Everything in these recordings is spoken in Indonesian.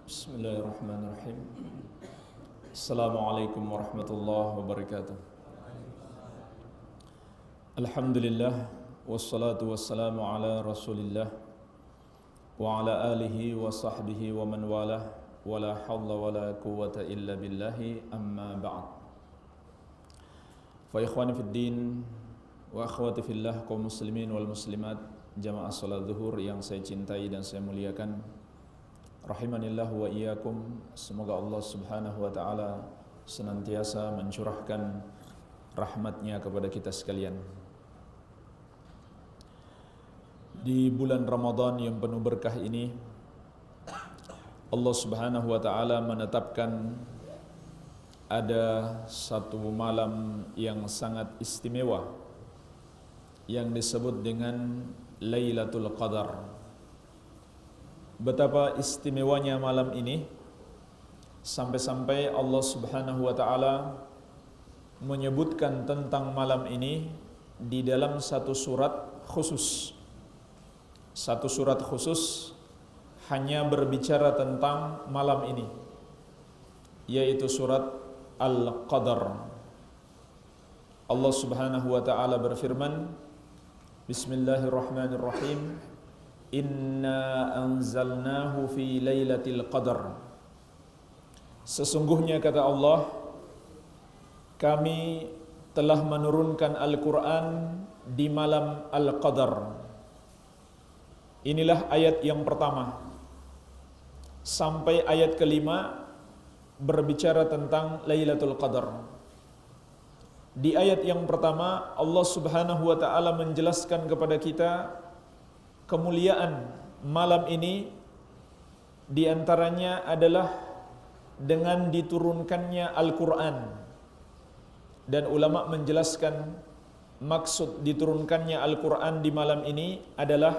Bismillahirrahmanirrahim. Assalamualaikum warahmatullahi wabarakatuh. Alhamdulillah wassalatu wassalamu ala Rasulillah wa ala alihi wa sahbihi wa man walah wa la hawla wa la quwwata illa billahi amma ba'd. Fa ikhwani fid din wa akhwati fillah kaum muslimin wal muslimat jamaah salat zuhur yang saya cintai dan saya muliakan, rahimanillah wa iyyakum. Semoga Allah Subhanahu wa taala senantiasa mencurahkan rahmatnya kepada kita sekalian. Di bulan Ramadan yang penuh berkah ini, Allah Subhanahu wa taala menetapkan ada satu malam yang sangat istimewa yang disebut dengan Lailatul Qadar. Betapa istimewanya malam ini sampai-sampai Allah Subhanahu wa taala menyebutkan tentang malam ini di dalam satu surat khusus. Satu surat khusus hanya berbicara tentang malam ini, yaitu surat Al-Qadar. Allah Subhanahu wa taala berfirman, Bismillahirrahmanirrahim, Inna anzalnahu fi lailatul qadar. Sesungguhnya kata Allah, kami telah menurunkan Al-Quran di malam Al-Qadar. Inilah ayat yang pertama. Sampai ayat kelima berbicara tentang Lailatul Qadar. Di ayat yang pertama Allah Subhanahu wa taala menjelaskan kepada kita kemuliaan malam ini, di antaranya adalah dengan diturunkannya Al-Quran. Dan ulama menjelaskan maksud diturunkannya Al-Quran di malam ini adalah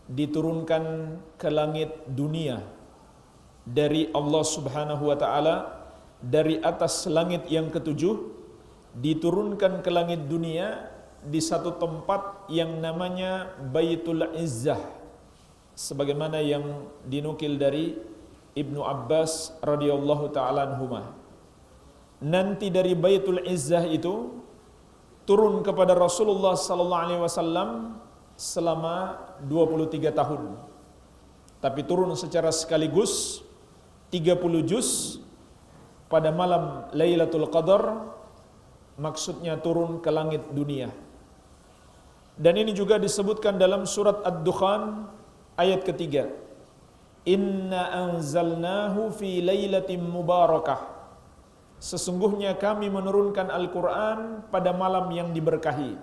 diturunkan ke langit dunia dari Allah Subhanahu wa taala, dari atas langit yang ketujuh diturunkan ke langit dunia di satu tempat yang namanya Baitul Izzah, sebagaimana yang dinukil dari Ibnu Abbas radhiyallahu taala anhuma. Nanti dari Baitul Izzah itu turun kepada Rasulullah sallallahu alaihi wasallam selama 23 tahun. Tapi turun secara sekaligus 30 juz pada malam Lailatul Qadar, maksudnya turun ke langit dunia. Dan ini juga disebutkan dalam surat Ad-Dukhan ayat ketiga. Inna anzalnahu fi lailatin mubarakah. Sesungguhnya kami menurunkan Al-Quran pada malam yang diberkahi.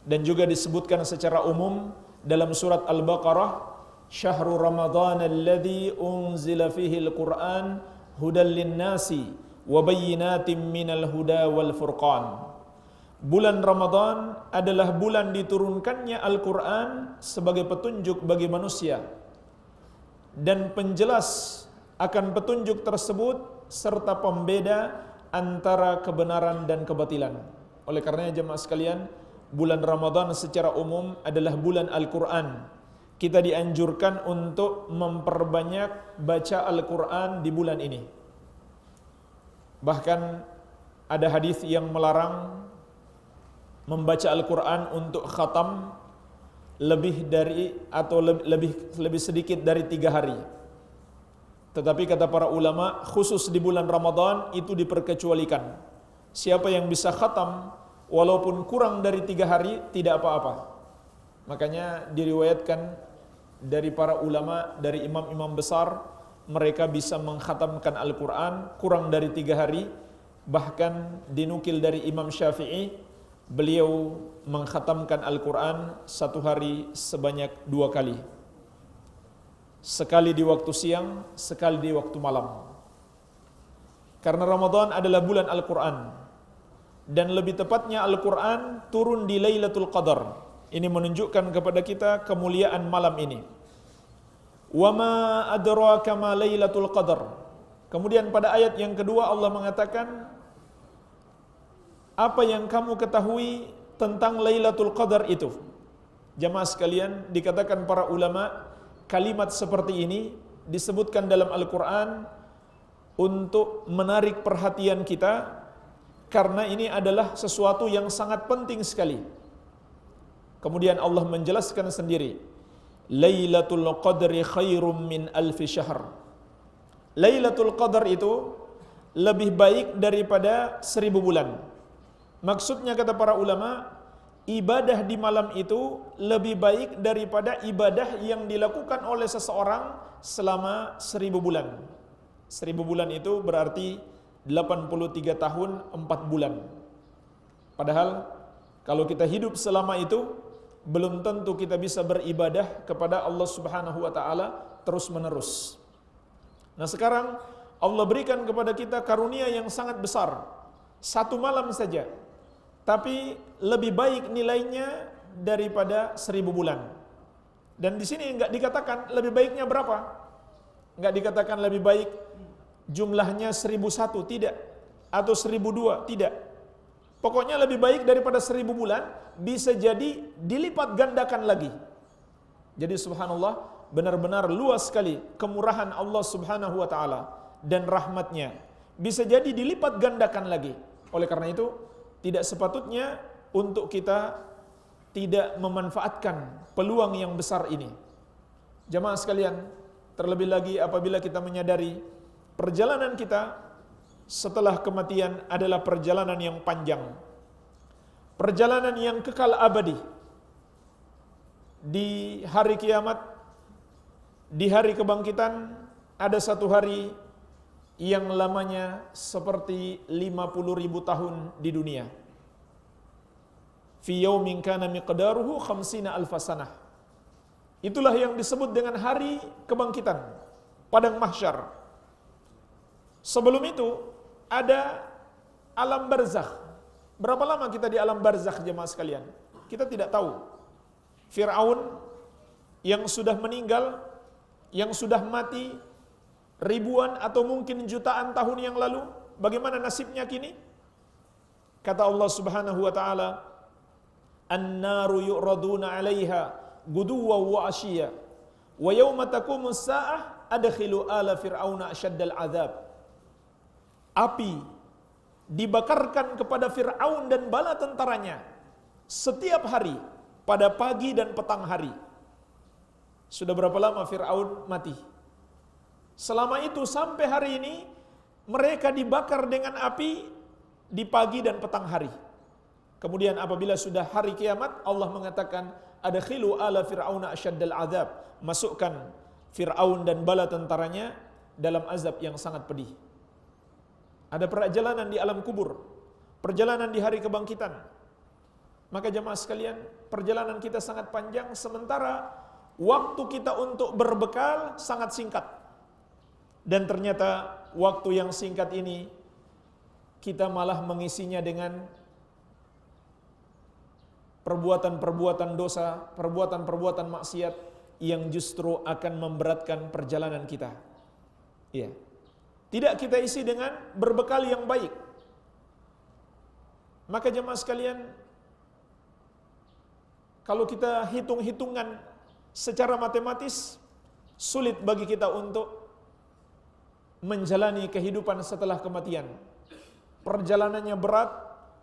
Dan juga disebutkan secara umum dalam surat Al-Baqarah, Syahrul Ramadan alladzi unzila fihi al-Quran hudal linnasi wa bayyinatin minal huda wal furqan. Bulan Ramadan adalah bulan diturunkannya Al-Quran sebagai petunjuk bagi manusia dan penjelas akan petunjuk tersebut serta pembeda antara kebenaran dan kebatilan. Oleh karenanya jemaah sekalian, bulan Ramadan secara umum adalah bulan Al-Quran. Kita dianjurkan untuk memperbanyak baca Al-Quran di bulan ini. Bahkan ada hadis yang melarang membaca Al-Quran untuk khatam lebih dari atau lebih sedikit dari 3 hari. Tetapi kata para ulama, khusus di bulan Ramadan itu diperkecualikan. Siapa yang bisa khatam walaupun kurang dari 3 hari tidak apa-apa. Makanya diriwayatkan dari para ulama, dari imam-imam besar, mereka bisa mengkhatamkan Al-Quran kurang dari 3 hari. Bahkan dinukil dari Imam Syafi'i, beliau mengkhatamkan Al-Quran 1 hari sebanyak 2 kali. Sekali di waktu siang, sekali di waktu malam. Karena Ramadan adalah bulan Al-Quran. Dan lebih tepatnya Al-Quran turun di Lailatul Qadar. Ini menunjukkan kepada kita kemuliaan malam ini. Wa ma adraka ma Lailatul Qadar. Kemudian pada ayat yang kedua Allah mengatakan, apa yang kamu ketahui tentang Lailatul Qadar itu? Jamaah sekalian, dikatakan para ulama, kalimat seperti ini disebutkan dalam Al-Quran untuk menarik perhatian kita, karena ini adalah sesuatu yang sangat penting sekali. Kemudian Allah menjelaskan sendiri, Lailatul Qadri khairum min alfi syahr. Lailatul Qadar itu lebih baik daripada 1000 bulan. Maksudnya kata para ulama, ibadah di malam itu lebih baik daripada ibadah yang dilakukan oleh seseorang selama 1000 bulan. 1000 bulan itu berarti 83 tahun 4 bulan. Padahal kalau kita hidup selama itu, belum tentu kita bisa beribadah kepada Allah Subhanahu wa taala terus menerus. Nah, sekarang Allah berikan kepada kita karunia yang sangat besar. 1 malam saja, tapi lebih baik nilainya daripada 1000 bulan. Dan di sini enggak dikatakan lebih baiknya berapa. Enggak dikatakan lebih baik jumlahnya 1001, tidak. Atau 1002, tidak. Pokoknya lebih baik daripada 1000 bulan, bisa jadi dilipat gandakan lagi. Jadi subhanallah, benar-benar luas sekali kemurahan Allah Subhanahu wa taala dan rahmatnya. Bisa jadi dilipat gandakan lagi. Oleh karena itu, tidak sepatutnya untuk kita tidak memanfaatkan peluang yang besar ini. Jamaah sekalian, terlebih lagi apabila kita menyadari perjalanan kita setelah kematian adalah perjalanan yang panjang, perjalanan yang kekal abadi. Di hari kiamat, di hari kebangkitan, ada satu hari yang lamanya seperti 50.000 tahun di dunia. Fi yaumin kana miqdaruhu 50 alfa sanah. Itulah yang disebut dengan hari kebangkitan, padang mahsyar. Sebelum itu ada alam barzakh. Berapa lama kita di alam barzakh, jemaah sekalian? Kita tidak tahu. Fir'aun yang sudah meninggal, yang sudah mati ribuan atau mungkin jutaan tahun yang lalu, bagaimana nasibnya kini? Kata Allah Subhanahu wa taala, "An-naru yu'raduna 'alaiha guduwwan wa 'ashiyya, wa yauma taqumus saa'ah adkhilu ala fir'auna asyaddal 'adzab." Api dibakarkan kepada Fir'aun dan bala tentaranya setiap hari pada pagi dan petang hari. Sudah berapa lama Fir'aun mati? Selama itu sampai hari ini mereka dibakar dengan api di pagi dan petang hari. Kemudian apabila sudah hari kiamat, Allah mengatakan, adkhilu ala fir'auna asyaddal azab. Masukkan Fir'aun dan bala tentaranya dalam azab yang sangat pedih. Ada perjalanan di alam kubur, perjalanan di hari kebangkitan. Maka jemaah sekalian, perjalanan kita sangat panjang, sementara waktu kita untuk berbekal sangat singkat. Dan ternyata waktu yang singkat ini kita malah mengisinya dengan perbuatan-perbuatan dosa, perbuatan-perbuatan maksiat yang justru akan memberatkan perjalanan kita. Iya. Tidak kita isi dengan berbekal yang baik. Maka jemaah sekalian, kalau kita hitung-hitungan secara matematis, sulit bagi kita untuk menjalani kehidupan setelah kematian. Perjalanannya berat,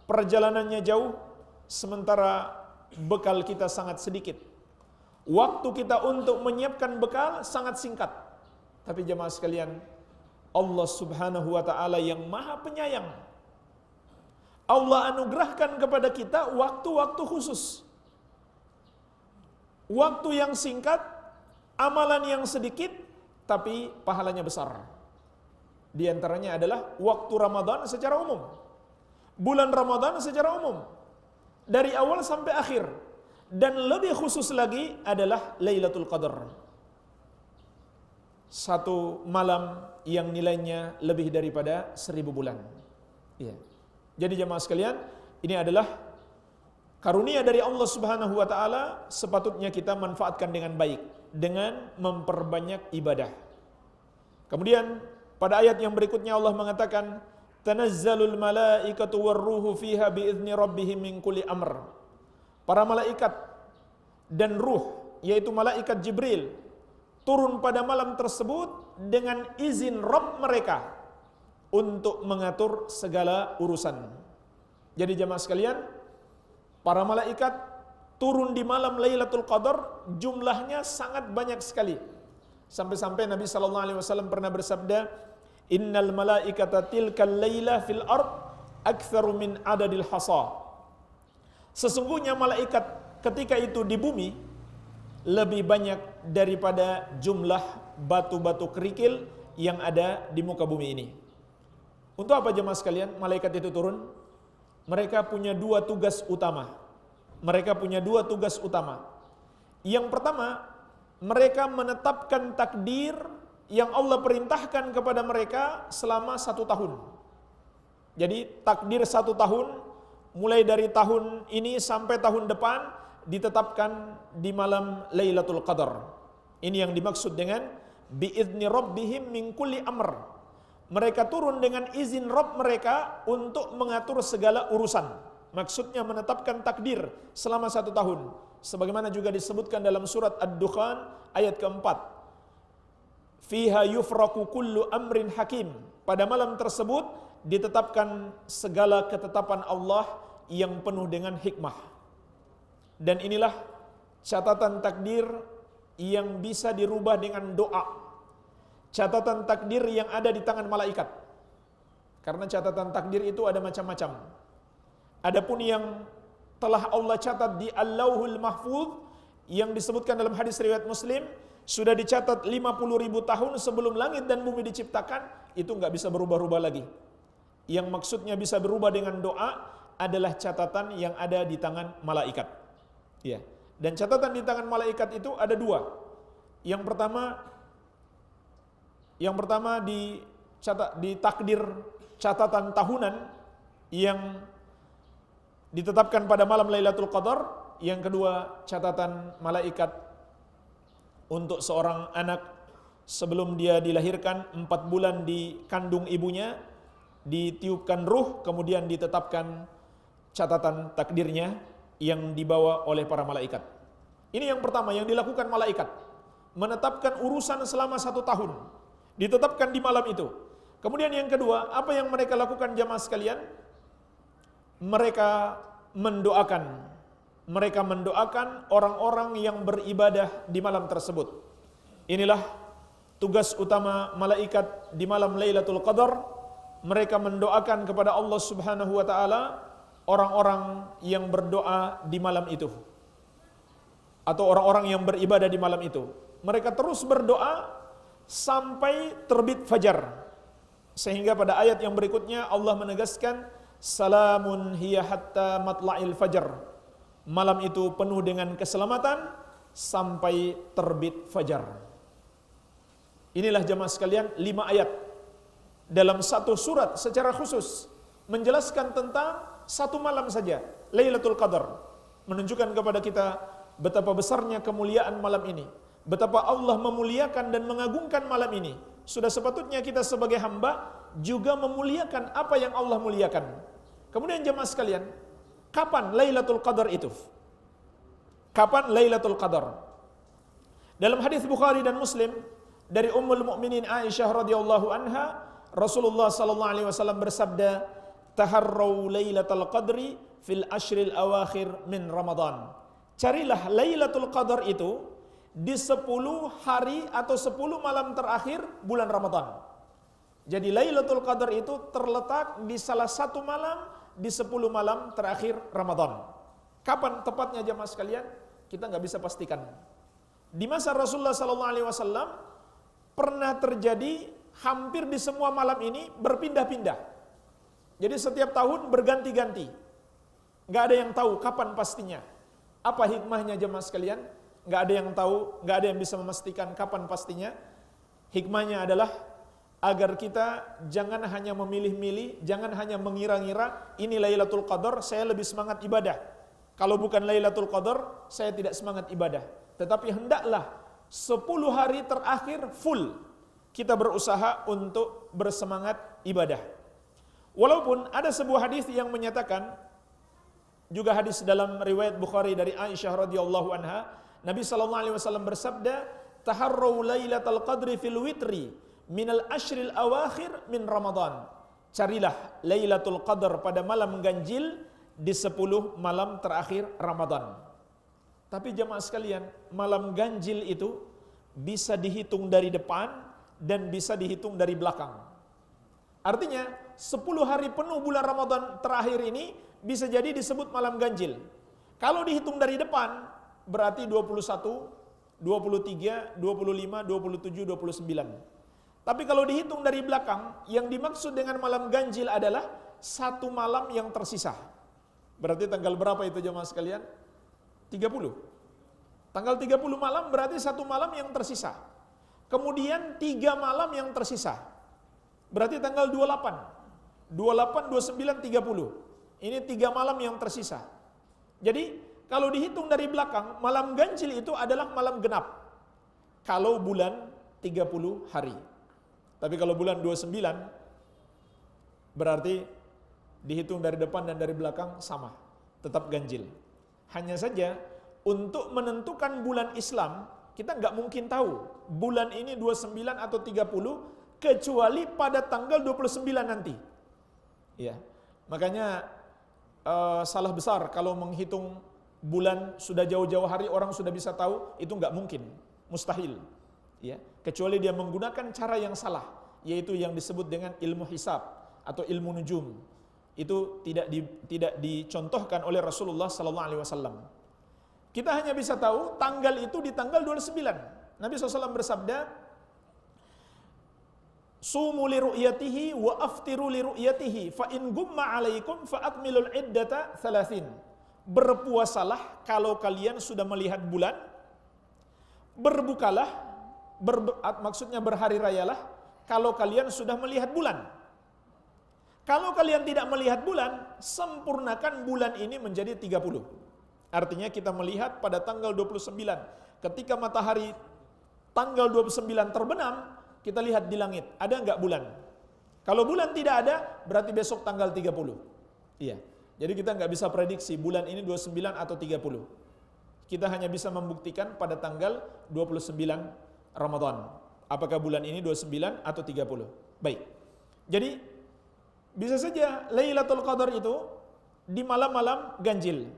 perjalanannya jauh, sementara bekal kita sangat sedikit. Waktu kita untuk menyiapkan bekal sangat singkat. Tapi jemaah sekalian, Allah Subhanahu wa taala yang Maha Penyayang, Allah anugerahkan kepada kita waktu-waktu khusus. Waktu yang singkat, amalan yang sedikit, tapi pahalanya besar. Di antaranya adalah waktu Ramadan secara umum. Bulan Ramadan secara umum. Dari awal sampai akhir. Dan lebih khusus lagi adalah Lailatul Qadar. Satu malam yang nilainya lebih daripada 1000 bulan. Ya. Jadi jemaah sekalian, ini adalah karunia dari Allah Subhanahu wa taala, sepatutnya kita manfaatkan dengan baik dengan memperbanyak ibadah. Kemudian pada ayat yang berikutnya Allah mengatakan, tanazzalul malaikatu warruhu fiha biizni rabbihim min kulli amr. Para malaikat dan ruh, yaitu malaikat Jibril, turun pada malam tersebut dengan izin Rabb mereka untuk mengatur segala urusan. Jadi jemaah sekalian, para malaikat turun di malam Lailatul Qadar jumlahnya sangat banyak sekali. Sampai-sampai Nabi SAW pernah bersabda, "Innal malaikata tilkal laila fil ard aktsaru min adadil hasa." Sesungguhnya malaikat ketika itu di bumi lebih banyak daripada jumlah batu-batu kerikil yang ada di muka bumi ini. Untuk apa jemaah sekalian malaikat itu turun? Mereka punya dua tugas utama. Yang pertama, mereka menetapkan takdir yang Allah perintahkan kepada mereka selama 1 tahun. Jadi takdir 1 tahun, mulai dari tahun ini sampai tahun depan, ditetapkan di malam Lailatul Qadar. Ini yang dimaksud dengan bi'izni rabbihim min kulli amr. Mereka turun dengan izin Rabb mereka untuk mengatur segala urusan. Maksudnya menetapkan takdir selama 1 tahun. Sebagaimana juga disebutkan dalam surat Ad-Dukhan ayat keempat. Fiha yufraku kullu amrin hakim. Pada malam tersebut ditetapkan segala ketetapan Allah yang penuh dengan hikmah. Dan inilah catatan takdir yang bisa dirubah dengan doa. Catatan takdir yang ada di tangan malaikat. Karena catatan takdir itu ada macam-macam. Adapun yang telah Allah catat di Al-Lauhul Mahfuz yang disebutkan dalam hadis riwayat Muslim, sudah dicatat 50.000 tahun sebelum langit dan bumi diciptakan, itu enggak bisa berubah-ubah lagi. Yang maksudnya bisa berubah dengan doa adalah catatan yang ada di tangan malaikat. Ya. Dan catatan di tangan malaikat itu ada 2. Yang pertama di takdir catatan tahunan yang ditetapkan pada malam Lailatul Qadar. Yang kedua, catatan malaikat untuk seorang anak sebelum dia dilahirkan, 4 bulan di kandung ibunya, ditiupkan ruh, kemudian ditetapkan catatan takdirnya yang dibawa oleh para malaikat. Ini yang pertama yang dilakukan malaikat, menetapkan urusan selama 1 tahun, ditetapkan di malam itu. Kemudian yang kedua, apa yang mereka lakukan jamaah sekalian? Mereka mendoakan orang-orang yang beribadah di malam tersebut. Inilah tugas utama malaikat di malam Lailatul Qadar. Mereka mendoakan kepada Allah Subhanahu wa taala orang-orang yang berdoa di malam itu, atau orang-orang yang beribadah di malam itu. Mereka terus berdoa sampai terbit fajar. Sehingga pada ayat yang berikutnya Allah menegaskan, salamun hiya hatta matla'il fajar. Malam itu penuh dengan keselamatan sampai terbit fajar. Inilah jemaah sekalian 5 ayat dalam satu surat secara khusus menjelaskan tentang 1 malam saja, Lailatul Qadar. Menunjukkan kepada kita betapa besarnya kemuliaan malam ini, betapa Allah memuliakan dan mengagungkan malam ini. Sudah sepatutnya kita sebagai hamba juga memuliakan apa yang Allah muliakan. Kemudian jemaah sekalian, kapan Lailatul Qadar itu? Kapan Lailatul Qadar? Dalam hadis Bukhari dan Muslim dari Ummul Mukminin Aisyah radhiyallahu anha, Rasulullah sallallahu alaihi wasallam bersabda, "Taharrau Lailatul Qadri fil ashril awakhir min Ramadan." Carilah Lailatul Qadar itu di 10 hari atau 10 malam terakhir bulan Ramadan. Jadi Lailatul Qadar itu terletak di salah satu malam di 10 malam terakhir Ramadan. Kapan tepatnya jemaah sekalian? Kita nggak bisa pastikan. Di masa Rasulullah SAW pernah terjadi hampir di semua malam ini berpindah-pindah. Jadi setiap tahun berganti-ganti. Nggak ada yang tahu kapan pastinya. Apa hikmahnya jemaah sekalian? Nggak ada yang tahu, nggak ada yang bisa memastikan kapan pastinya. Hikmahnya adalah agar kita jangan hanya memilih-milih, jangan hanya mengira-ngira ini Lailatul Qadar, saya lebih semangat ibadah. Kalau bukan Lailatul Qadar, saya tidak semangat ibadah. Tetapi hendaklah 10 hari terakhir full kita berusaha untuk bersemangat ibadah. Walaupun ada sebuah hadis yang menyatakan, juga hadis dalam riwayat Bukhari dari Aisyah radhiyallahu anha, Nabi sallallahu alaihi wasallam bersabda, taharraw lailatal qadri fil witri minal ashril awakhir min Ramadan. Carilah Lailatul Qadar pada malam ganjil di 10 malam terakhir Ramadan. Tapi jemaah sekalian, malam ganjil itu bisa dihitung dari depan dan bisa dihitung dari belakang. Artinya 10 hari penuh bulan Ramadan terakhir ini bisa jadi disebut malam ganjil. Kalau dihitung dari depan berarti 21, 23, 25, 27, 29. Tapi kalau dihitung dari belakang, yang dimaksud dengan malam ganjil adalah satu malam yang tersisa. Berarti tanggal berapa itu jemaah sekalian? 30. Tanggal 30 malam berarti satu malam yang tersisa. Kemudian 3 malam yang tersisa. Berarti tanggal 28. 28, 29, 30. Ini 3 malam yang tersisa. Jadi kalau dihitung dari belakang, malam ganjil itu adalah malam genap. Kalau bulan 30 hari. Tapi kalau bulan 29 berarti dihitung dari depan dan dari belakang sama, tetap ganjil. Hanya saja untuk menentukan bulan Islam, kita nggak mungkin tahu bulan ini 29 atau 30 kecuali pada tanggal 29 nanti. Ya. Makanya salah besar kalau menghitung bulan sudah jauh-jauh hari orang sudah bisa tahu, itu nggak mungkin, mustahil. Ya, kecuali dia menggunakan cara yang salah, yaitu yang disebut dengan ilmu hisab atau ilmu nujum. Itu tidak dicontohkan oleh Rasulullah sallallahu alaihi wasallam. Kita hanya bisa tahu tanggal itu di tanggal 29. Nabi SAW bersabda, "Sumu li ru'yatihi wa aftiru li ru'yatihi, fa in gumma 'alaikum fa akmilul iddata 30." Berpuasalah kalau kalian sudah melihat bulan, berbukalah maksudnya berhari rayalah kalau kalian sudah melihat bulan. Kalau kalian tidak melihat bulan, sempurnakan bulan ini menjadi 30. Artinya kita melihat pada tanggal 29. Ketika matahari tanggal 29 terbenam, kita lihat di langit, ada enggak bulan? Kalau bulan tidak ada, berarti besok tanggal 30. Iya. Jadi kita enggak bisa prediksi bulan ini 29 atau 30. Kita hanya bisa membuktikan pada tanggal 29 Ramadan. Apakah bulan ini 29 atau 30? Baik. Jadi bisa saja Lailatul Qadar itu di malam-malam ganjil.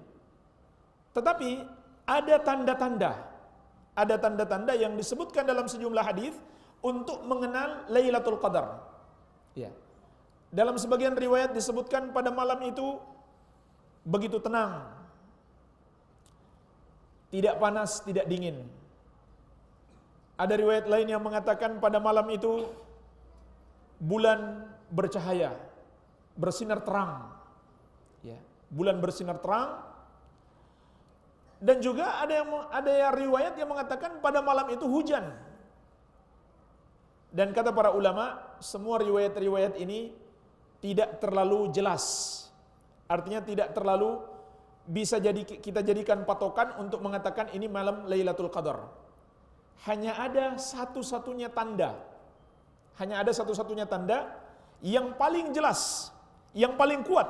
Tetapi ada tanda-tanda. Ada tanda-tanda yang disebutkan dalam sejumlah hadis untuk mengenal Lailatul Qadar. Ya. Dalam sebagian riwayat disebutkan pada malam itu begitu tenang. Tidak panas, tidak dingin. Ada riwayat lain yang mengatakan pada malam itu bulan bercahaya, bersinar terang. Ya, bulan bersinar terang. Dan juga ada riwayat yang mengatakan pada malam itu hujan. Dan kata para ulama, semua riwayat-riwayat ini tidak terlalu jelas. Artinya tidak terlalu bisa kita jadikan patokan untuk mengatakan ini malam Lailatul Qadar. Hanya ada satu-satunya tanda. Hanya ada satu-satunya tanda yang paling jelas, yang paling kuat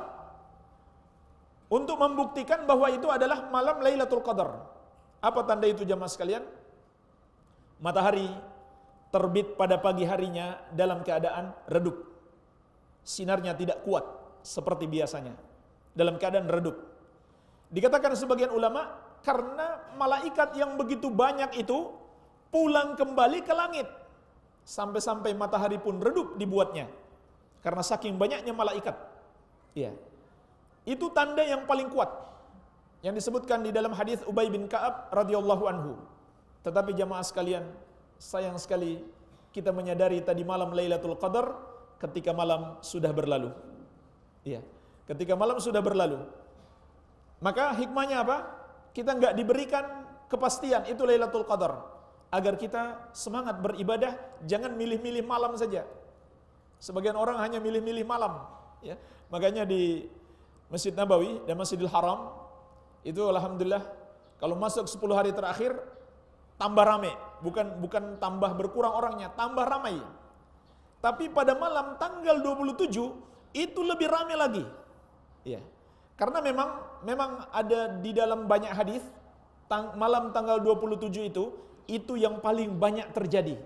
untuk membuktikan bahwa itu adalah malam Lailatul Qadar. Apa tanda itu jamaah sekalian? Matahari terbit pada pagi harinya dalam keadaan redup. Sinarnya tidak kuat seperti biasanya. Dalam keadaan redup. Dikatakan sebagian ulama karena malaikat yang begitu banyak itu pulang kembali ke langit. Sampai-sampai matahari pun redup dibuatnya. Karena saking banyaknya malaikat. Iya. Itu tanda yang paling kuat. Yang disebutkan di dalam hadis Ubay bin Ka'ab radhiyallahu anhu. Tetapi jamaah sekalian, sayang sekali kita menyadari tadi malam Lailatul Qadar ketika malam sudah berlalu. Iya. Ketika malam sudah berlalu. Maka hikmahnya apa? Kita enggak diberikan kepastian itu Lailatul Qadar. Agar kita semangat beribadah, jangan milih-milih malam saja. Sebagian orang hanya milih-milih malam. Ya. Makanya di Masjid Nabawi dan Masjidil Haram, itu alhamdulillah, kalau masuk 10 hari terakhir, tambah ramai. Bukan tambah berkurang orangnya, tambah ramai. Tapi pada malam tanggal 27, itu lebih ramai lagi. Ya. Karena memang ada di dalam banyak hadis, malam tanggal 27 itu, itu yang paling banyak terjadi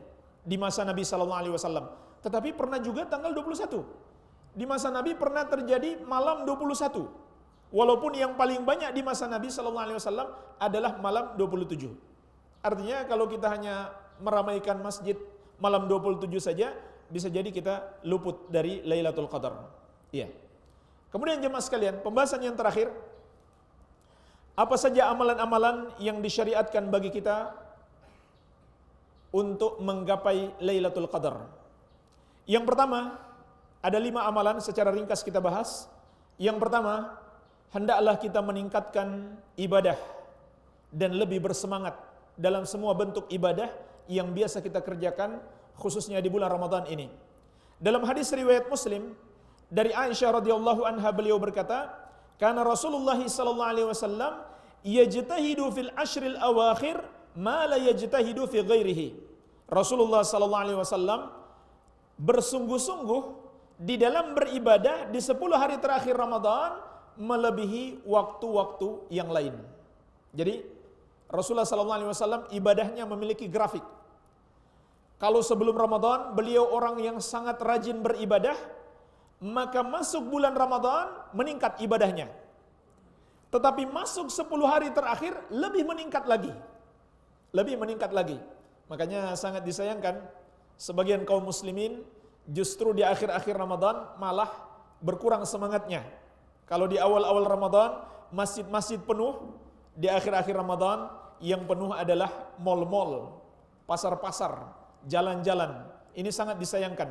di masa Nabi sallallahu alaihi wasallam. Tetapi pernah juga tanggal 21. Di masa Nabi pernah terjadi malam 21. Walaupun yang paling banyak di masa Nabi sallallahu alaihi wasallam adalah malam 27. Artinya kalau kita hanya meramaikan masjid malam 27 saja, bisa jadi kita luput dari Lailatul Qadar. Iya. Kemudian jemaah sekalian, pembahasan yang terakhir, apa saja amalan-amalan yang disyariatkan bagi kita untuk menggapai Lailatul Qadar. Yang pertama, ada 5 amalan secara ringkas kita bahas. Yang pertama, hendaklah kita meningkatkan ibadah dan lebih bersemangat dalam semua bentuk ibadah yang biasa kita kerjakan, khususnya di bulan Ramadan ini. Dalam hadis riwayat Muslim dari Aisyah radhiyallahu anha, beliau berkata, "Kana Rasulullah sallallahu alaihi wasallam yajtahidu fil ashril awakhir ma la yajtahidu fi ghairihi." Rasulullah sallallahu alaihi wasallam bersungguh-sungguh di dalam beribadah di 10 hari terakhir Ramadan melebihi waktu-waktu yang lain. Jadi Rasulullah sallallahu alaihi wasallam ibadahnya memiliki grafik. Kalau sebelum Ramadan beliau orang yang sangat rajin beribadah, maka masuk bulan Ramadan meningkat ibadahnya. Tetapi masuk 10 hari terakhir lebih meningkat lagi. Lebih meningkat lagi. Makanya sangat disayangkan sebagian kaum muslimin justru di akhir-akhir Ramadan malah berkurang semangatnya. Kalau di awal-awal Ramadan masjid-masjid penuh, di akhir-akhir Ramadan yang penuh adalah mal-mal, pasar-pasar, jalan-jalan. Ini sangat disayangkan.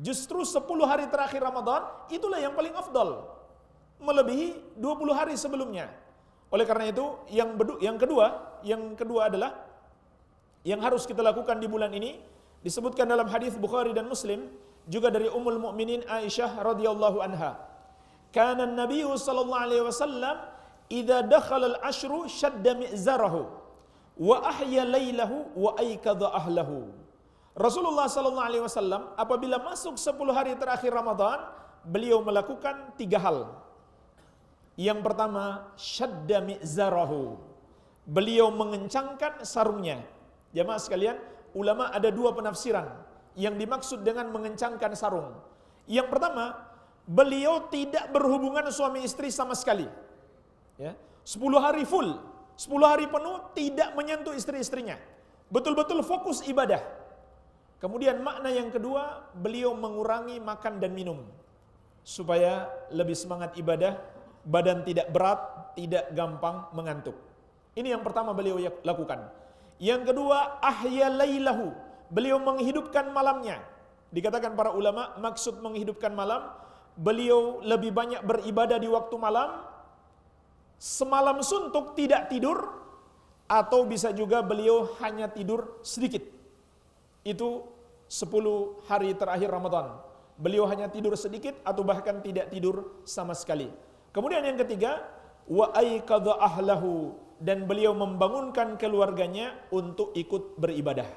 Justru 10 hari terakhir Ramadan itulah yang paling afdal, melebihi 20 hari sebelumnya. Oleh karena itu yang kedua adalah yang harus kita lakukan di bulan ini, disebutkan dalam hadis Bukhari dan Muslim juga dari Ummul Mukminin Aisyah radhiyallahu anha. Kana an-nabiy sallallahu alaihi wasallam idza dakhala al-ashru shadda mi'zarahu wa ahya lailahu wa aykadha ahlahu. Rasulullah sallallahu alaihi wasallam apabila masuk 10 hari terakhir Ramadan, beliau melakukan 3 hal. Yang pertama, shadda mi'zarahu. Beliau mengencangkan sarungnya. Jamaah sekalian, ulama ada 2 penafsiran yang dimaksud dengan mengencangkan sarung. Yang pertama, beliau tidak berhubungan suami istri sama sekali. Ya, 10 hari full, 10 hari penuh tidak menyentuh istri-istrinya. Betul-betul fokus ibadah. Kemudian makna yang kedua, beliau mengurangi makan dan minum supaya lebih semangat ibadah, badan tidak berat, tidak gampang mengantuk. Ini yang pertama beliau lakukan. Yang kedua, ahya lailahu. Beliau menghidupkan malamnya. Dikatakan para ulama, maksud menghidupkan malam, beliau lebih banyak beribadah di waktu malam, semalam suntuk tidak tidur, atau bisa juga beliau hanya tidur sedikit. Itu 10 hari terakhir Ramadan. Beliau hanya tidur sedikit atau bahkan tidak tidur sama sekali. Kemudian yang ketiga, wa aykadha ahlahu, dan beliau membangunkan keluarganya untuk ikut beribadah.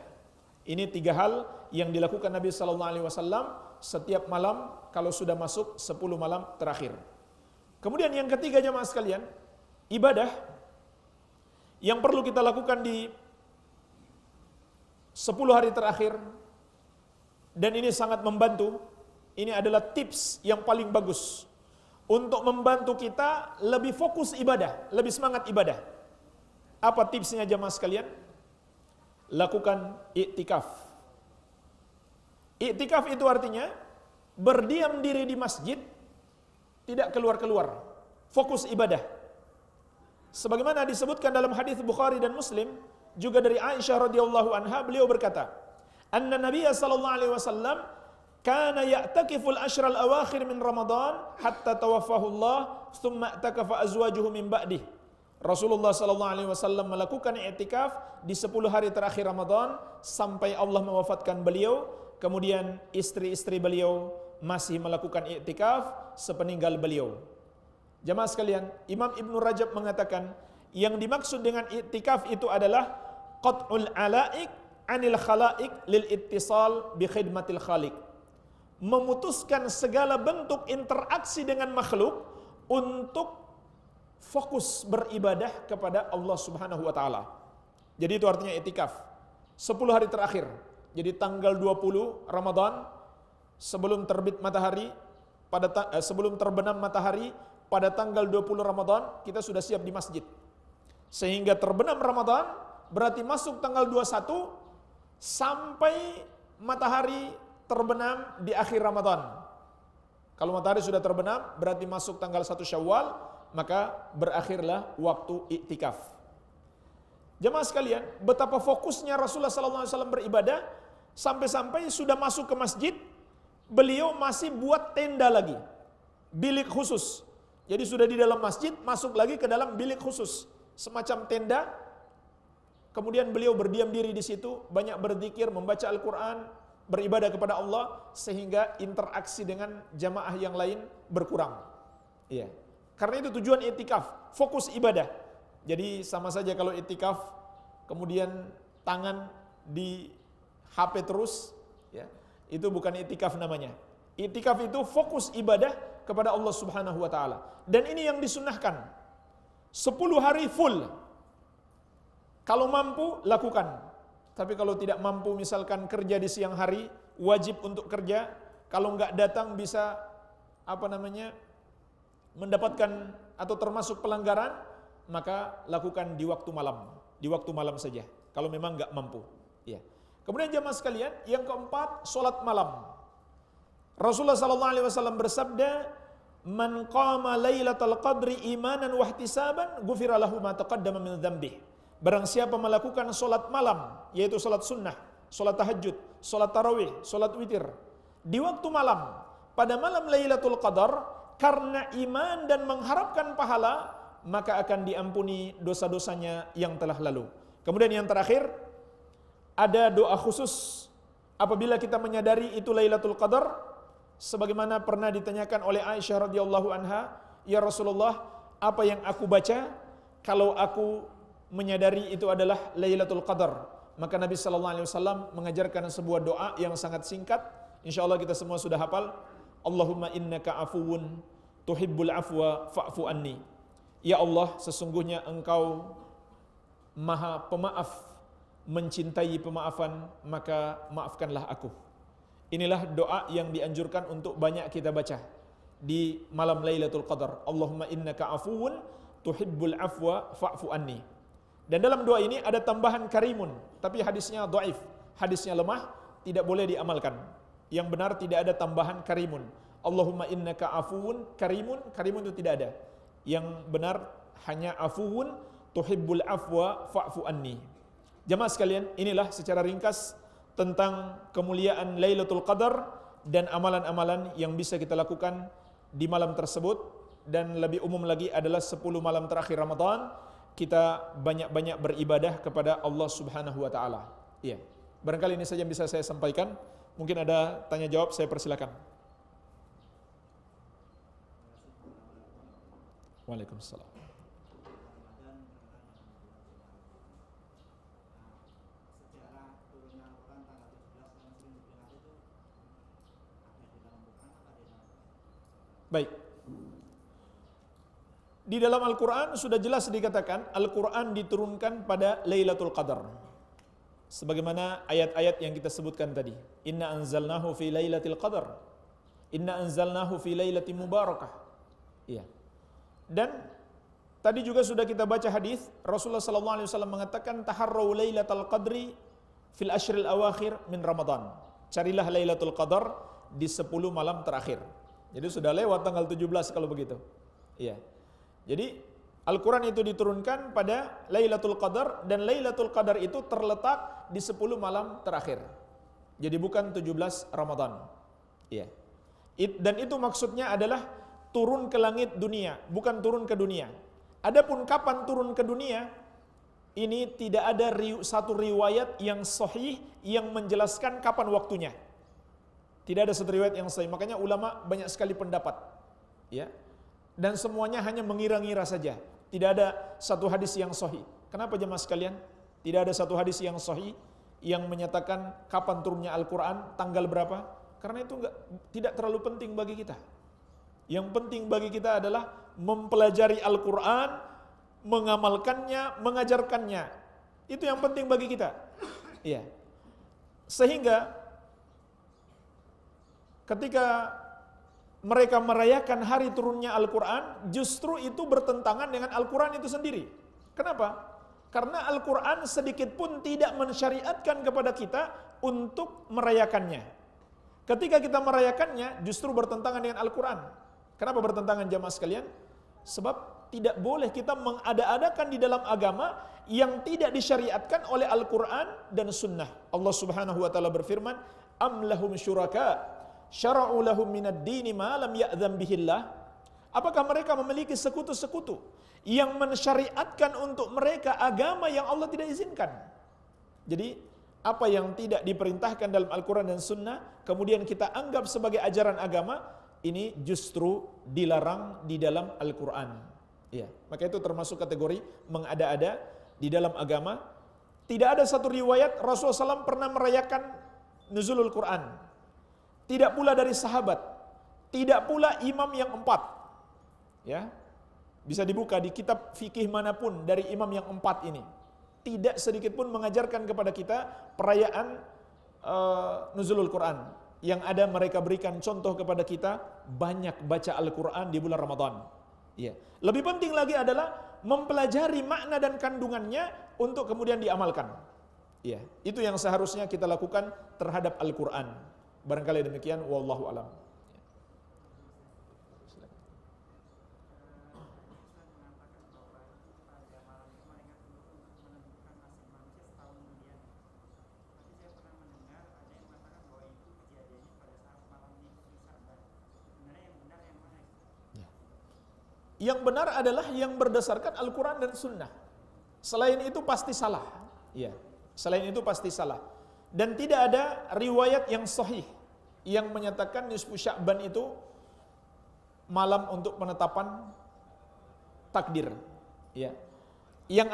Ini 3 hal yang dilakukan Nabi sallallahu alaihi wasallam setiap malam kalau sudah masuk 10 malam terakhir. Kemudian yang ketiga jemaah sekalian, ibadah yang perlu kita lakukan di 10 hari terakhir, dan ini sangat membantu. Ini adalah tips yang paling bagus untuk membantu kita lebih fokus ibadah, lebih semangat ibadah. Apa tipsnya jemaah sekalian? Lakukan iktikaf. Iktikaf itu artinya berdiam diri di masjid, tidak keluar-keluar, fokus ibadah. Sebagaimana disebutkan dalam hadis Bukhari dan Muslim, juga dari Aisyah radhiyallahu anha, beliau berkata, "Anna Nabiy sallallahu alaihi wasallam kana ya'takifu al-ashra al-awakhir min Ramadan hatta tawaffahu Allah, thumma i'takafa azwajuhu min ba'dih." Rasulullah sallallahu alaihi wasallam melakukan i'tikaf di 10 hari terakhir Ramadan sampai Allah mewafatkan beliau, kemudian istri-istri beliau masih melakukan i'tikaf sepeninggal beliau. Jamaah sekalian, Imam Ibnu Rajab mengatakan yang dimaksud dengan i'tikaf itu adalah qat'ul alaik anil khalaik lil ittisal bi khidmatil khaliq. Memutuskan segala bentuk interaksi dengan makhluk untuk fokus beribadah kepada Allah Subhanahu wa taala. Jadi itu artinya i'tikaf. 10 hari terakhir. Jadi tanggal 20 Ramadan, sebelum terbit matahari, sebelum terbenam matahari, pada tanggal 20 Ramadan, kita sudah siap di masjid. Sehingga terbenam Ramadan, berarti masuk tanggal 21, sampai matahari terbenam di akhir Ramadan. Kalau matahari sudah terbenam, berarti masuk tanggal 1 Syawal, maka berakhirlah waktu iktikaf. Jemaah sekalian, betapa fokusnya Rasulullah SAW beribadah, sampai-sampai sudah masuk ke masjid, beliau masih buat tenda lagi, bilik khusus. Jadi sudah di dalam masjid, masuk lagi ke dalam bilik khusus, semacam tenda. Kemudian beliau berdiam diri di situ, banyak berzikir, membaca Al-Quran, beribadah kepada Allah, sehingga interaksi dengan jamaah yang lain berkurang. Iya. Karena itu tujuan iktikaf, fokus ibadah. Jadi sama saja kalau iktikaf, kemudian tangan di HP terus, ya, itu bukan iktikaf namanya. Iktikaf itu fokus ibadah kepada Allah Subhanahu wa taala. Dan ini yang disunnahkan. 10 hari full. Kalau mampu, lakukan. Tapi kalau tidak mampu, misalkan kerja di siang hari, wajib untuk kerja. Kalau enggak datang bisa mendapatkan atau termasuk pelanggaran, maka lakukan di waktu malam. Di waktu malam saja. Kalau memang enggak mampu. Ya. Kemudian jemaah sekalian, yang keempat, salat malam. Rasulullah SAW bersabda, "Man qama lailatal qadri imanan wa ihtisaban, ghufira lahu ma taqaddama min dzambihi." Barang siapa melakukan solat malam, yaitu solat sunnah, solat tahajud, solat tarawih, solat witir, di waktu malam, pada malam Lailatul Qadar, karena iman dan mengharapkan pahala, maka akan diampuni dosa-dosanya yang telah lalu. Kemudian yang terakhir, ada doa khusus apabila kita menyadari itu Lailatul Qadar, sebagaimana pernah ditanyakan oleh Aisyah radhiyallahu anha, "Ya Rasulullah, apa yang aku baca kalau aku menyadari itu adalah Lailatul Qadar?" Maka Nabi sallallahu alaihi wasallam mengajarkan sebuah doa yang sangat singkat. Insyaallah kita semua sudah hafal. Allahumma innaka afuwun tuhibbul afwa fa'fu anni. Ya Allah, sesungguhnya Engkau Maha Pemaaf, mencintai pemaafan, maka maafkanlah aku. Inilah doa yang dianjurkan untuk banyak kita baca di malam Lailatul Qadar. Allahumma innaka afuwun tuhibbul afwa fa'fu anni. Dan dalam doa ini ada tambahan karimun, tapi hadisnya dhaif, hadisnya lemah, tidak boleh diamalkan. Yang benar tidak ada tambahan karimun. Allahumma innaka afuwun karimun, karimun itu tidak ada. Yang benar hanya afuwun tuhibbul afwa fa'fu anni. Jemaah sekalian, inilah secara ringkas tentang kemuliaan Lailatul Qadar dan amalan-amalan yang bisa kita lakukan di malam tersebut. Dan lebih umum lagi adalah 10 malam terakhir Ramadan, kita banyak-banyak beribadah kepada Allah Subhanahu wa taala. Iya. Barangkali ini saja yang bisa saya sampaikan. Mungkin ada tanya jawab, saya persilakan. Waalaikumsalam. Baik. Di dalam Al-Quran sudah jelas dikatakan Al-Quran diturunkan pada Lailatul Qadar. Sebagaimana ayat-ayat yang kita sebutkan tadi. Inna anzalnahu fi Lailatul Qadar. Inna anzalnahu fi Lailatin Mubarakah. Iya. Dan tadi juga sudah kita baca hadis Rasulullah sallallahu alaihi wasallam mengatakan taharrau Lailatul Qadri fil ashril awakhir min Ramadan. Carilah Lailatul Qadar di 10 malam terakhir. Jadi sudah lewat tanggal 17 kalau begitu. Iya. Jadi Al-Quran itu diturunkan pada Lailatul Qadar, dan Lailatul Qadar itu terletak di 10 malam terakhir. Jadi bukan 17 Ramadan. Iya. Dan itu maksudnya adalah turun ke langit dunia, bukan turun ke dunia. Adapun kapan turun ke dunia, ini tidak ada satu riwayat yang sahih yang menjelaskan kapan waktunya. Tidak ada satu riwayat yang sahih. Makanya ulama banyak sekali pendapat. Ya. Dan semuanya hanya mengira-ngira saja. Tidak ada satu hadis yang sahih. Kenapa jemaah sekalian? Tidak ada satu hadis yang sahih yang menyatakan kapan turunnya Al-Quran, tanggal berapa. Karena itu tidak terlalu penting bagi kita. Yang penting bagi kita adalah mempelajari Al-Quran, mengamalkannya, mengajarkannya. Itu yang penting bagi kita. Iya. Sehingga ketika mereka merayakan hari turunnya Al-Quran, justru itu bertentangan dengan Al-Quran itu sendiri. Kenapa? Karena Al-Quran sedikit pun tidak mensyariatkan kepada kita untuk merayakannya. Ketika kita merayakannya, justru bertentangan dengan Al-Quran. Kenapa bertentangan jamaah sekalian? Sebab tidak boleh kita mengada-adakan di dalam agama yang tidak disyariatkan oleh Al-Quran dan Sunnah. Allah Subhanahu wa Ta'ala berfirman, "Am lahum syuraka syara'u lahum minad dini ma lam ya'dzam bihillah." Apakah mereka memiliki sekutu-sekutu yang mensyariatkan untuk mereka agama yang Allah tidak izinkan? Jadi, apa yang tidak diperintahkan dalam Al-Quran dan Sunnah, kemudian kita anggap sebagai ajaran agama, ini justru dilarang di dalam Al-Quran. Ya, maka itu termasuk kategori mengada-ada di dalam agama. Tidak ada satu riwayat Rasulullah SAW pernah merayakan nuzulul Quran. Tidak pula dari sahabat. Tidak pula imam yang 4. Ya, bisa dibuka di kitab fikih manapun dari imam yang 4 ini. Tidak sedikit pun mengajarkan kepada kita perayaan nuzulul Quran. Yang ada mereka berikan contoh kepada kita, banyak baca Al-Quran di bulan Ramadan. Ya. Lebih penting lagi adalah mempelajari makna dan kandungannya untuk kemudian diamalkan. Ya. Itu yang seharusnya kita lakukan terhadap Al-Quran. Barangkali demikian, wallahu alam. Yang benar adalah yang berdasarkan Al-Quran dan Sunnah. Selain itu pasti salah. Ya, selain itu pasti salah. Dan tidak ada riwayat yang sahih yang menyatakan nisfu Sya'ban itu malam untuk penetapan takdir. Ya. Yang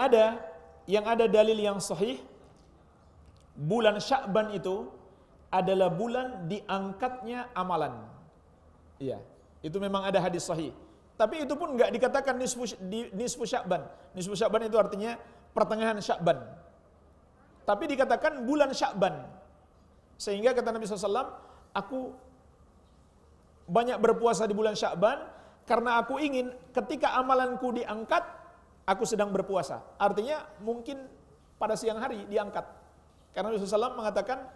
ada dalil yang sahih, bulan Sya'ban itu adalah bulan diangkatnya amalan. Ya, itu memang ada hadis sahih. Tapi itu pun enggak dikatakan nisfu Sya'ban. Nisfu Sya'ban itu artinya pertengahan Sya'ban. Tapi dikatakan bulan Sya'ban. Sehingga kata Nabi SAW, aku banyak berpuasa di bulan Sya'ban karena aku ingin ketika amalanku diangkat, aku sedang berpuasa. Artinya mungkin pada siang hari diangkat. Karena Nabi SAW mengatakan,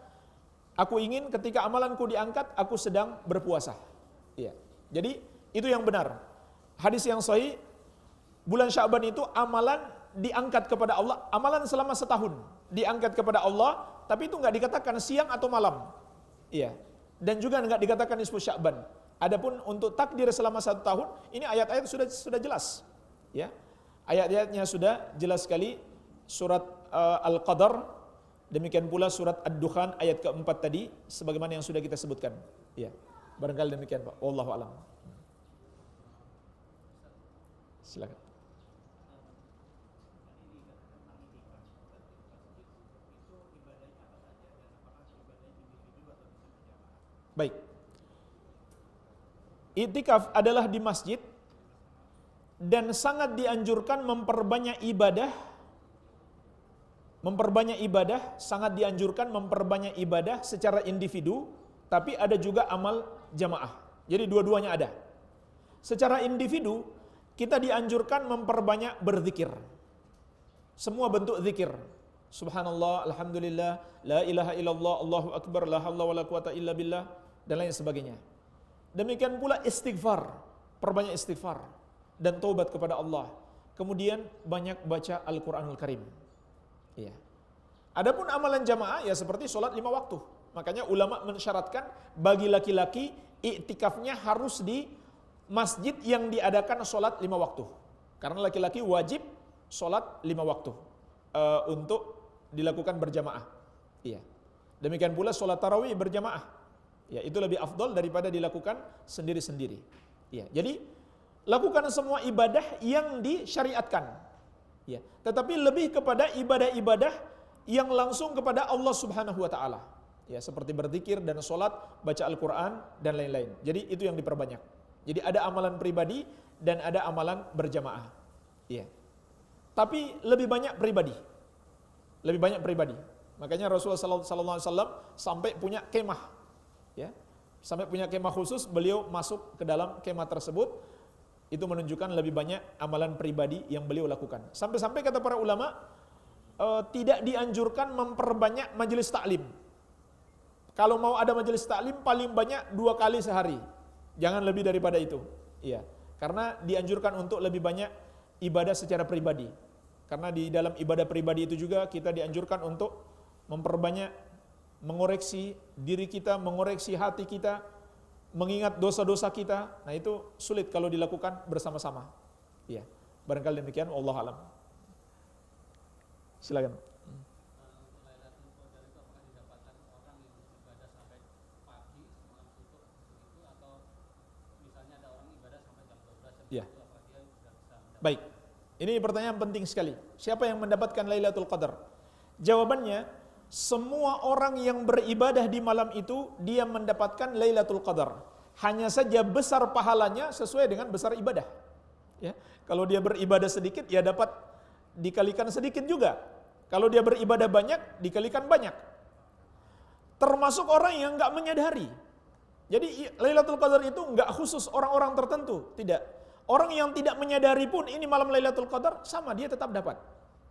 aku ingin ketika amalanku diangkat, aku sedang berpuasa. Iya. Jadi itu yang benar. Hadis yang sahih, bulan Sya'ban itu amalan diangkat kepada Allah, amalan selama setahun diangkat kepada Allah, tapi itu enggak dikatakan siang atau malam. Iya. Dan juga enggak dikatakan nisfu Sya'ban. Adapun untuk takdir selama 1 tahun, ini ayat-ayat sudah jelas. Ya. Ayat-ayatnya sudah jelas sekali. Surat Al-Qadar, demikian pula surat Ad-Dukhan ayat keempat tadi, sebagaimana yang sudah kita sebutkan. Ya. Barangkali demikian, Pak. Wallahu a'lam. Silakan. Baik. Iktikaf adalah di masjid dan sangat dianjurkan memperbanyak ibadah. Sangat dianjurkan memperbanyak ibadah secara individu, tapi ada juga amal jamaah. Jadi dua-duanya ada. Secara individu, kita dianjurkan memperbanyak berzikir. Semua bentuk zikir. Subhanallah, alhamdulillah, la ilaha illallah, Allahu akbar, la haula wala quwata illa billah, dan lain sebagainya. Demikian pula istighfar, perbanyak istighfar dan taubat kepada Allah. Kemudian banyak baca Al-Qur'anul Karim. Iya. Adapun amalan jamaah ya seperti sholat 5 waktu. Makanya ulama mensyaratkan bagi laki-laki iktikafnya harus di masjid yang diadakan sholat 5 waktu. Karena laki-laki wajib sholat 5 waktu untuk dilakukan berjamaah. Iya. Demikian pula sholat tarawih berjamaah. Ya, itu lebih afdol daripada dilakukan sendiri-sendiri. Ya, jadi lakukan semua ibadah yang disyariatkan. Ya, tetapi lebih kepada ibadah-ibadah yang langsung kepada Allah Subhanahu wa taala. Ya, seperti berzikir dan salat, baca Al-Qur'an dan lain-lain. Jadi itu yang diperbanyak. Jadi ada amalan pribadi dan ada amalan berjamaah. Ya. Tapi lebih banyak pribadi. Lebih banyak pribadi. Makanya Rasulullah sallallahu alaihi wasallam sampai punya kemah. Ya. Sampai punya kemah khusus, beliau masuk ke dalam kemah tersebut. Itu menunjukkan lebih banyak amalan pribadi yang beliau lakukan. Sampai-sampai kata para ulama, tidak dianjurkan memperbanyak majelis taklim. Kalau mau ada majelis taklim paling banyak 2 kali sehari. Jangan lebih daripada itu. Iya. Karena dianjurkan untuk lebih banyak ibadah secara pribadi. Karena di dalam ibadah pribadi itu juga kita dianjurkan untuk memperbanyak, mengoreksi diri kita, mengoreksi hati kita, mengingat dosa-dosa kita. Nah itu sulit kalau dilakukan bersama-sama. Iya. Barangkali demikian, wallahu alam. Silakan. Ya. Baik. Ini pertanyaan penting sekali. Siapa yang mendapatkan Lailatul Qadar? Jawabannya, semua orang yang beribadah di malam itu dia mendapatkan Lailatul Qadar. Hanya saja besar pahalanya sesuai dengan besar ibadah. Ya. Kalau dia beribadah sedikit, ya dapat dikalikan sedikit juga. Kalau dia beribadah banyak, dikalikan banyak. Termasuk orang yang enggak menyadari. Jadi Lailatul Qadar itu enggak khusus orang-orang tertentu, tidak. Orang yang tidak menyadari pun ini malam Lailatul Qadar, sama dia tetap dapat.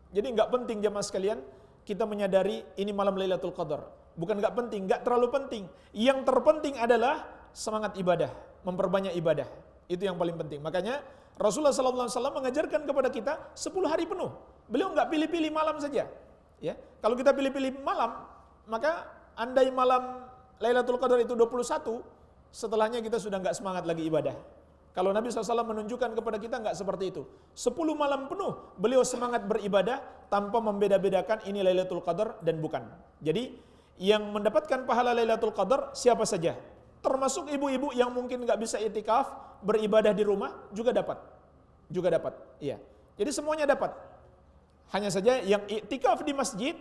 Jadi enggak penting jemaah sekalian kita menyadari ini malam Lailatul Qadar. Bukan enggak penting, enggak terlalu penting. Yang terpenting adalah semangat ibadah, memperbanyak ibadah. Itu yang paling penting. Makanya Rasulullah SAW mengajarkan kepada kita 10 hari penuh. Beliau enggak pilih-pilih malam saja. Ya, kalau kita pilih-pilih malam, maka andai malam Lailatul Qadar itu 21, setelahnya kita sudah enggak semangat lagi ibadah. Kalau Nabi SAW menunjukkan kepada kita enggak seperti itu. 10 malam penuh beliau semangat beribadah tanpa membeda-bedakan ini Lailatul Qadar dan bukan. Jadi yang mendapatkan pahala Lailatul Qadar siapa saja. Termasuk ibu-ibu yang mungkin enggak bisa itikaf, beribadah di rumah juga dapat. Juga dapat. Iya. Jadi semuanya dapat. Hanya saja yang itikaf di masjid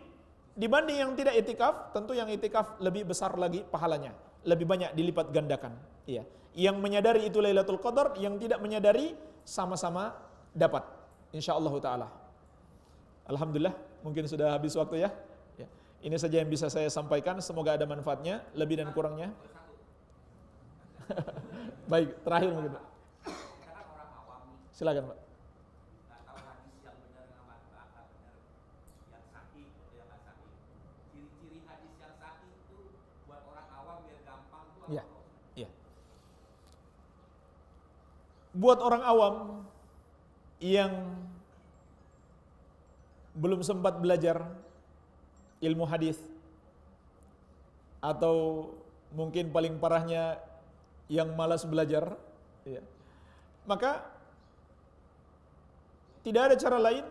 dibanding yang tidak itikaf, tentu yang itikaf lebih besar lagi pahalanya. Lebih banyak dilipat gandakan. Iya. Yang menyadari itu Lailatul Qadar, yang tidak menyadari sama-sama dapat. Insyaallah taala. Alhamdulillah, mungkin sudah habis waktu ya. Ya. Ini saja yang bisa saya sampaikan, semoga ada manfaatnya, lebih dan kurangnya. Baik, terakhir mungkin. Silakan, Pak. Ya, ya. Buat orang awam yang belum sempat belajar ilmu hadis atau mungkin paling parahnya yang malas belajar, ya, maka tidak ada cara lain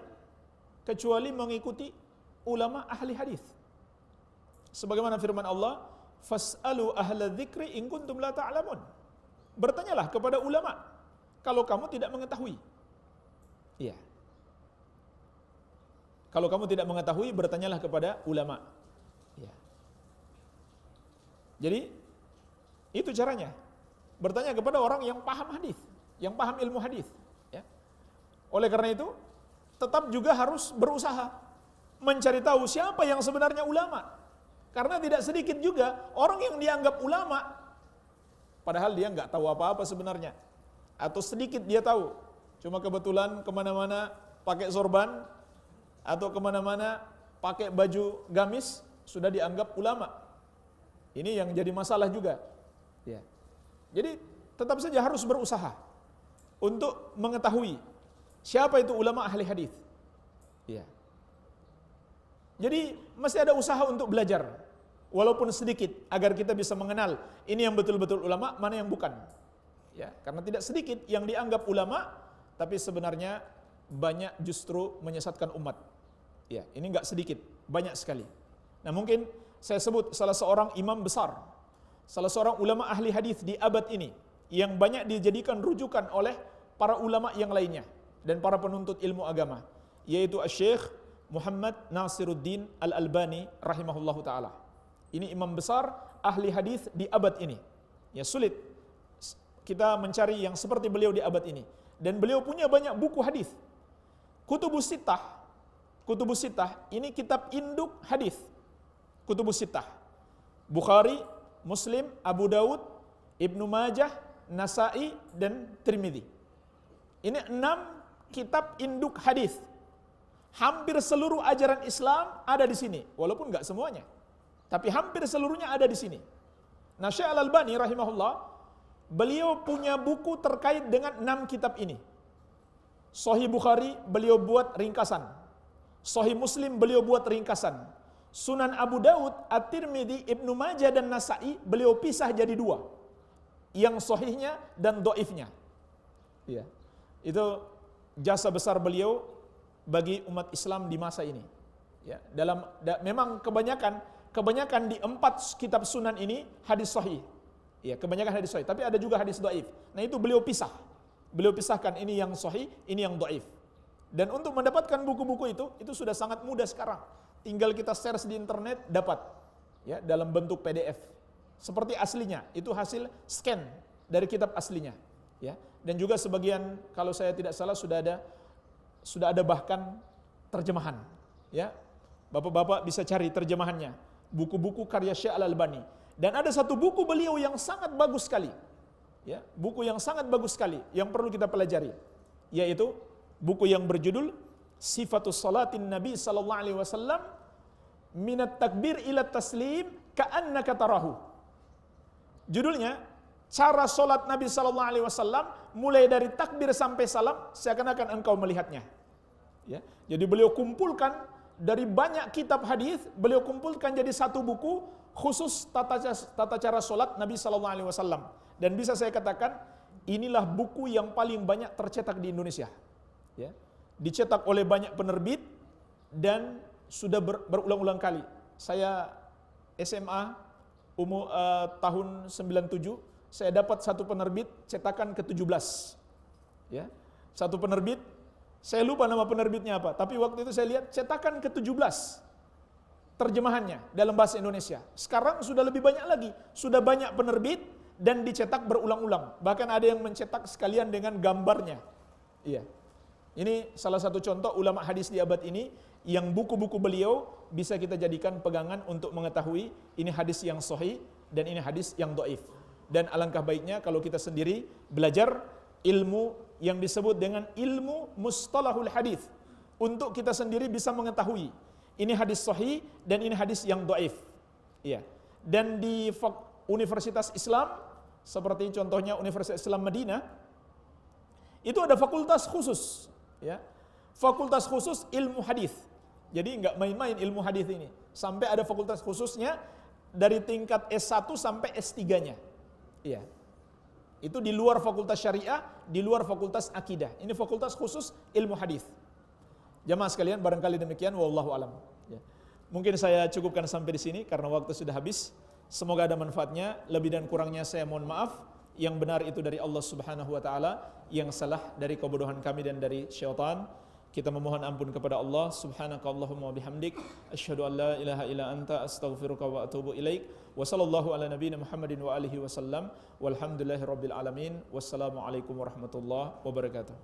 kecuali mengikuti ulama ahli hadis. Sebagaimana firman Allah, fas'alu ahla dzikri in kuntum la ta'lamun. Bertanyalah kepada ulama kalau kamu tidak mengetahui. Iya. Kalau kamu tidak mengetahui, bertanyalah kepada ulama. Iya. Jadi itu caranya. Bertanya kepada orang yang paham hadis, yang paham ilmu hadis, ya. Oleh karena itu, tetap juga harus berusaha mencari tahu siapa yang sebenarnya ulama. Karena tidak sedikit juga orang yang dianggap ulama, padahal dia nggak tahu apa-apa sebenarnya. Atau sedikit dia tahu, cuma kebetulan kemana-mana pakai sorban, atau kemana-mana pakai baju gamis, sudah dianggap ulama. Ini yang jadi masalah juga. Ya. Jadi tetap saja harus berusaha untuk mengetahui siapa itu ulama ahli hadis. Ya. Jadi masih ada usaha untuk belajar, walaupun sedikit, agar kita bisa mengenal ini yang betul-betul ulama, mana yang bukan. Ya, karena tidak sedikit yang dianggap ulama, tapi sebenarnya banyak justru menyesatkan umat. Ya, ini enggak sedikit, banyak sekali. Nah, mungkin saya sebut salah seorang imam besar, salah seorang ulama ahli hadis di abad ini, yang banyak dijadikan rujukan oleh para ulama yang lainnya dan para penuntut ilmu agama, yaitu Syekh Muhammad Nasiruddin Al-Albani rahimahullahu taala. Ini imam besar ahli hadis di abad ini. Ya, sulit kita mencari yang seperti beliau di abad ini. Dan beliau punya banyak buku hadis. Kutubus Sittah. Kutubus Sittah ini kitab induk hadis. kutubus sittah. Bukhari, Muslim, Abu Daud, Ibnu Majah, Nasa'i, dan Tirmidzi. Ini 6 kitab induk hadis. Hampir seluruh ajaran Islam ada di sini, walaupun enggak semuanya. Tapi hampir seluruhnya ada di sini. Nah, Syekh Al-Albani rahimahullah, beliau punya buku terkait dengan 6 kitab ini. Sahih Bukhari beliau buat ringkasan. Sahih Muslim beliau buat ringkasan. Sunan Abu Daud, At-Tirmidzi, Ibnu Majah dan Nasa'i beliau pisah jadi 2. Yang sahihnya dan dhaifnya. Iya. Itu jasa besar beliau bagi umat Islam di masa ini. Ya, memang kebanyakan di 4 kitab sunan ini hadis sahih. Ya, kebanyakan hadis sahih, tapi ada juga hadis dhaif. Nah, itu beliau pisah. Beliau pisahkan ini yang sahih, ini yang dhaif. Dan untuk mendapatkan buku-buku itu sudah sangat mudah sekarang. Tinggal kita search di internet dapat, ya, dalam bentuk PDF. Seperti aslinya, itu hasil scan dari kitab aslinya, ya. Dan juga sebagian, kalau saya tidak salah sudah ada bahkan terjemahan, ya. Bapak-bapak bisa cari terjemahannya. Buku-buku karya Syekh Al-Albani. Dan ada satu buku beliau yang sangat bagus sekali. Ya, buku yang sangat bagus sekali yang perlu kita pelajari, yaitu buku yang berjudul Sifatus Salatin Nabi sallallahu alaihi wasallam minat takbir ila taslim ka'annaka tarahu. Judulnya cara salat Nabi sallallahu alaihi wasallam mulai dari takbir sampai salam seakan-akan engkau melihatnya. Ya, jadi beliau kumpulkan dari banyak kitab hadis, beliau kumpulkan jadi satu buku khusus tata cara salat Nabi sallallahu alaihi wasallam. Dan bisa saya katakan, inilah buku yang paling banyak tercetak di Indonesia. Ya. Dicetak oleh banyak penerbit dan sudah berulang-ulang kali. Saya SMA tahun 97, saya dapat satu penerbit cetakan ke-17. Ya. Satu penerbit, saya lupa nama penerbitnya apa, tapi waktu itu saya lihat cetakan ke-17 terjemahannya dalam bahasa Indonesia. Sekarang sudah lebih banyak lagi, sudah banyak penerbit dan dicetak berulang-ulang. Bahkan ada yang mencetak sekalian dengan gambarnya. Iya. Ini salah satu contoh ulama hadis di abad ini yang buku-buku beliau bisa kita jadikan pegangan untuk mengetahui ini hadis yang sahih dan ini hadis yang dhaif. Dan alangkah baiknya kalau kita sendiri belajar ilmu yang disebut dengan ilmu mustalahul hadis untuk kita sendiri bisa mengetahui ini hadis sahih dan ini hadis yang dhaif. Iya. Dan di Universitas Islam seperti contohnya Universitas Islam Madinah, itu ada fakultas khusus, ya, fakultas khusus ilmu hadis. Jadi nggak main-main ilmu hadis ini, sampai ada fakultas khususnya dari tingkat S1 sampai S3-nya, ya. Itu di luar fakultas syariah, di luar fakultas akidah. Ini fakultas khusus ilmu hadis. Jamaah sekalian, barangkali demikian, wallahu alam. Ya. Mungkin saya cukupkan sampai di sini karena waktu sudah habis. Semoga ada manfaatnya, lebih dan kurangnya saya mohon maaf. Yang benar itu dari Allah Subhanahu wa taala, yang salah dari kebodohan kami dan dari syaitan. Kita memohon ampun kepada Allah. Subhanakallahumma wa bihamdik, asyhadu an la ilaha illa anta, astaghfiruka wa atubu ilaik. Wa sallallahu ala nabiyyina Muhammadin wa alihi wasallam. Walhamdulillahirabbil alamin. Wassalamu alaikum warahmatullahi wabarakatuh.